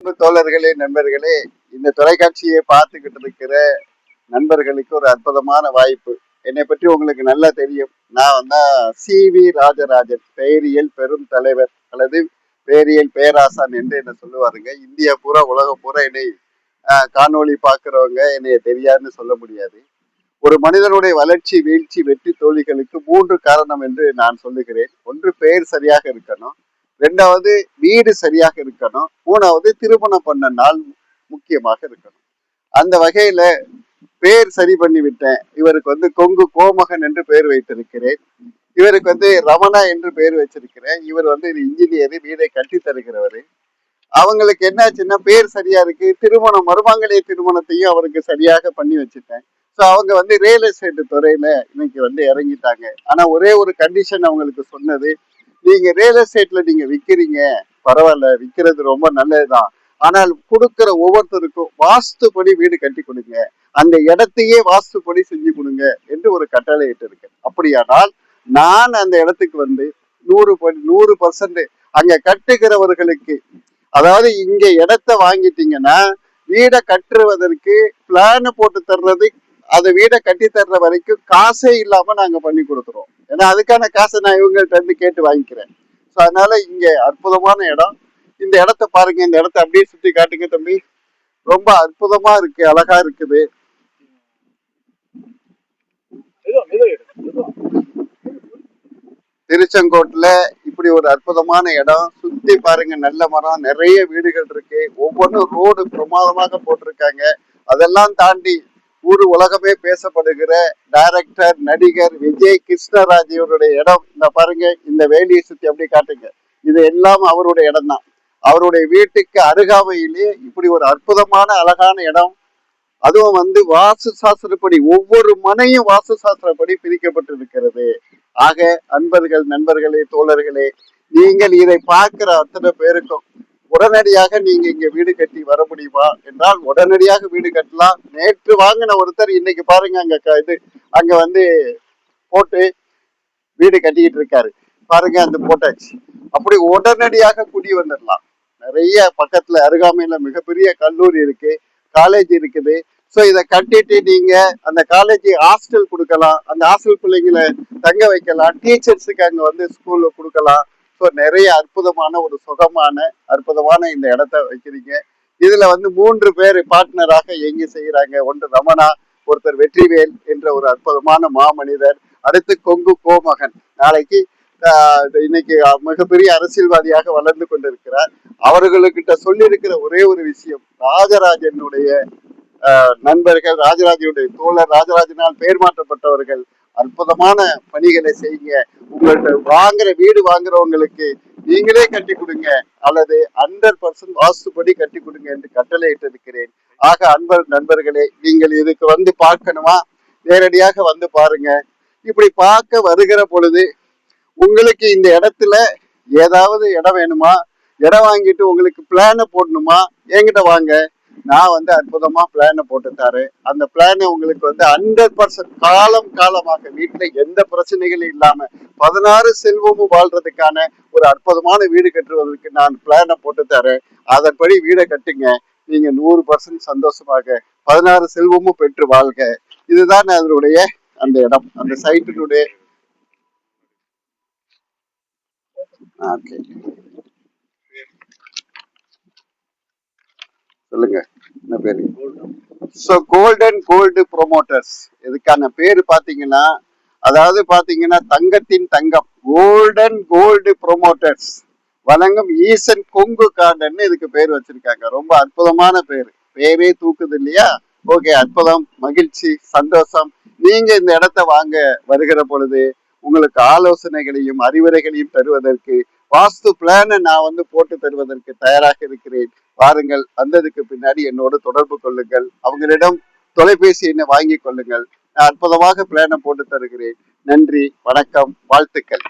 அன்பு தோழர்களே, நண்பர்களே, இந்த தொலைக்காட்சியை பார்த்துக்கிட்டு இருக்கிற நண்பர்களுக்கு ஒரு அற்புதமான வாய்ப்பு. என்னை பற்றி உங்களுக்கு நல்லா தெரியும். நான் வந்து சி.வி. ராஜராஜன், பெயரியல் பெரும் தலைவர் அல்லது பேரியல் பேராசான் என்று என்ன சொல்லுவாருங்க. இந்தியா பூரா, உலகம் பூரா என்னை காணொளி பார்க்கிறவங்க என்னைய தெரியாதுன்னு சொல்ல முடியாது. ஒரு மனிதனுடைய வளர்ச்சி, வீழ்ச்சி, வெற்றி, தோல்விகளுக்கு 3 காரணம் என்று நான் சொல்லுகிறேன். ஒன்று, பெயர் சரியாக இருக்கணும். 2வது, வீடு சரியாக இருக்கணும். 3வது, திருமணம் பண்ண நாள் முக்கியமாக இருக்கணும். அந்த வகையில பேர் சரி பண்ணி விட்டேன். இவருக்கு வந்து கொங்கு கோமகன் என்று பெயர் வைத்திருக்கிறேன். இவருக்கு வந்து ரமணா என்று பெயர் வச்சிருக்கிறேன். இவர் வந்து இன்ஜினியர், வீடை கட்டி தருகிறவர். அவங்களுக்கு என்னாச்சுன்னா, பேர் சரியா இருக்கு. திருமணம், மருமங்களே திருமணத்தையும் அவருக்கு சரியாக பண்ணி வச்சுட்டேன். ஸோ அவங்க வந்து ரியல் எஸ்டேட் துறையில இன்னைக்கு வந்து இறங்கிட்டாங்க. ஆனா ஒரே ஒரு கண்டிஷன் அவங்களுக்கு சொன்னது, நீங்க ரியல் எஸ்டேட்ல நீங்க விற்கிறீங்க, பரவாயில்ல, விற்கிறது ரொம்ப நல்லதுதான். ஆனால் கொடுக்கிற ஒவ்வொருத்தருக்கும் வாஸ்துப்படி வீடு கட்டி கொடுங்க, அந்த இடத்தையே வாஸ்துப்படி செஞ்சு கொடுங்க என்று ஒரு கட்டளை இட்டு இருக்கேன். அப்படியானால் நான் அந்த இடத்துக்கு வந்து 100% அங்க கட்டுகிறவர்களுக்கு, அதாவது இங்க இடத்த வாங்கிட்டீங்கன்னா வீடை கட்டுவதற்கு பிளான் போட்டு தர்றது, அதை வீடை கட்டி தர்ற வரைக்கும் காசே இல்லாம நாங்க பண்ணி கொடுத்துருவோம். ஏன்னா அதுக்கான காசை நான் இவங்கள்ட்ட இருந்து கேட்டு வாங்கிக்கிறேன். ஸோ அதனால இங்க அற்புதமான இடம். இந்த இடத்த பாருங்க, இந்த இடத்த அப்படியே சுத்தி காட்டுங்க தம்பி. ரொம்ப அற்புதமா இருக்கு, அழகா இருக்குது. திருச்செங்கோட்டுல இப்படி ஒரு அற்புதமான இடம். சுத்தி பாருங்க, நல்ல மரம், நிறைய வீடுகள் இருக்கு. ஒவ்வொன்றும் ரோடு பிரமாதமாக போட்டிருக்காங்க. அதெல்லாம் தாண்டி ஊர் உலகமே பேசப்படுகிற டைரக்டர், நடிகர் விஜய் கிருஷ்ணராஜ் இவருடைய இடம். இந்த பாருங்க, இந்த வேலியை சுத்தி அப்படியே காட்டுங்க. இது எல்லாம் அவருடைய இடம் தான். அவருடைய வீட்டுக்கு அருகாமையிலே இப்படி ஒரு அற்புதமான அழகான இடம். அதுவும் வந்து வாஸ்து சாஸ்திரப்படி ஒவ்வொரு மனையும் வாஸ்து சாஸ்திரப்படி பிரிக்கப்பட்டிருக்கிறது. ஆக அன்பர்கள், நண்பர்களே, தோழர்களே, நீங்கள் இதை பார்க்கிற அத்தனை பேருக்கும் உடனடியாக நீங்க இங்க வீடு கட்டி வர முடியுமா என்றால் உடனடியாக வீடு கட்டலாம். நேற்று வாங்கின ஒருத்தர் இன்னைக்கு பாருங்க அங்க வந்து போட்டு வீடு கட்டிக்கிட்டு இருக்காரு. பாருங்க, அந்த போட்டாச்சு. அப்படி உடனடியாக குடி வந்துடலாம். நிறைய பக்கத்துல அருகாமையில மிகப்பெரிய கல்லூரி இருக்கு, காலேஜ் இருக்குது. ஸோ இதை கட்டிட்டு நீங்க அந்த காலேஜ் ஹாஸ்டல் கொடுக்கலாம், அந்த ஹாஸ்டல் பிள்ளைங்களை தங்க வைக்கலாம், டீச்சர்ஸுக்கு அங்க வந்து ஸ்கூல்ல கொடுக்கலாம். ஸோ நிறைய அற்புதமான ஒரு சுகமான அற்புதமான இந்த இடத்த வைக்கிறீங்க. இதுல வந்து 3 பேர் பார்ட்னராக இயங்கி செய்யறாங்க. ஒன்று ரமணா, ஒருத்தர் வெற்றிவேல் என்ற ஒரு அற்புதமான மாமனிதர், அடுத்து கொங்கு கோமகன், நாளைக்கு இன்னைக்கு மிகப்பெரிய அரசியல்வாதியாக வளர்ந்து கொண்டிருக்கிறார். அவர்களுக்கிட்ட சொல்லி இருக்கிற ஒரே ஒரு விஷயம், ராஜராஜனுடைய நண்பர்கள், ராஜராஜனுடைய தோழர், ராஜராஜனால் பெயர் மாற்றப்பட்டவர்கள், அற்புதமான பணிகளை செய்யுங்க. உங்கள்கிட்ட வீடு வாங்குறவங்களுக்கு நீங்களே கட்டி கொடுங்க, அல்லது 100% வாஸ்துப்படி கட்டி கொடுங்க என்று கட்டளை இட்டிருக்கிறேன். ஆக நண்பர்களே, நீங்கள் இதுக்கு வந்து பார்க்கணுமா, நேரடியாக வந்து பாருங்க. இப்படி பார்க்க வருகிற பொழுது உங்களுக்கு இந்த இடத்துல ஏதாவது இடம் வேணுமா, இடம் வாங்கிட்டு உங்களுக்கு பிளான போடணுமா, என்கிட்ட வாங்க. நான் வந்து அற்புதமா பிளான போட்டு தரேன். அந்த பிளான் உங்களுக்கு வந்து 100% காலமாக வீட்டுல எந்த பிரச்சனைகளும் இல்லாம 16 செல்வமும் வாழ்றதுக்கான ஒரு அற்புதமான வீடு கட்டுவதற்கு நான் பிளான போட்டு தரேன். அதன்படி வீடை கட்டுங்க. நீங்க 100% சந்தோஷமாக 16 செல்வமும் பெற்று வாழ்க. இதுதான் அதனுடைய அந்த இடம், அந்த சைட்டினுடைய. சொல்லுங்க, என்ன பேரு? ஸோ கோல்டன் கோல்டு ப்ரொமோட்டர்ஸ், இதுக்கான பேரு பாத்தீங்கன்னா, அதாவது பாத்தீங்கன்னா தங்கத்தின் தங்கம், கோல்டன் கோல்டு ப்ரொமோட்டர்ஸ் வழங்கும் ஈசன் கொங்கு கார்டன் இதுக்கு பேர் வச்சிருக்காங்க. ரொம்ப அற்புதமான பேரு, பேரே தூக்குது இல்லையா? ஓகே, அற்புதம், மகிழ்ச்சி, சந்தோஷம். நீங்க இந்த இடத்த வாங்க வருகிற பொழுது உங்களுக்கு ஆலோசனைகளையும் அறிவுரைகளையும் தருவதற்கு, வாஸ்து பிளான நான் வந்து போட்டு தருவதற்கு தயாராக இருக்கிறேன். வாருங்கள். வந்ததுக்கு பின்னாடி என்னோடு தொடர்பு கொள்ளுங்கள். அவங்களிடம் தொலைபேசி எண்ணை வாங்கி கொள்ளுங்கள். நான் அற்புதமாக பிளானை போட்டு தருகிறேன். நன்றி, வணக்கம், வாழ்த்துக்கள்.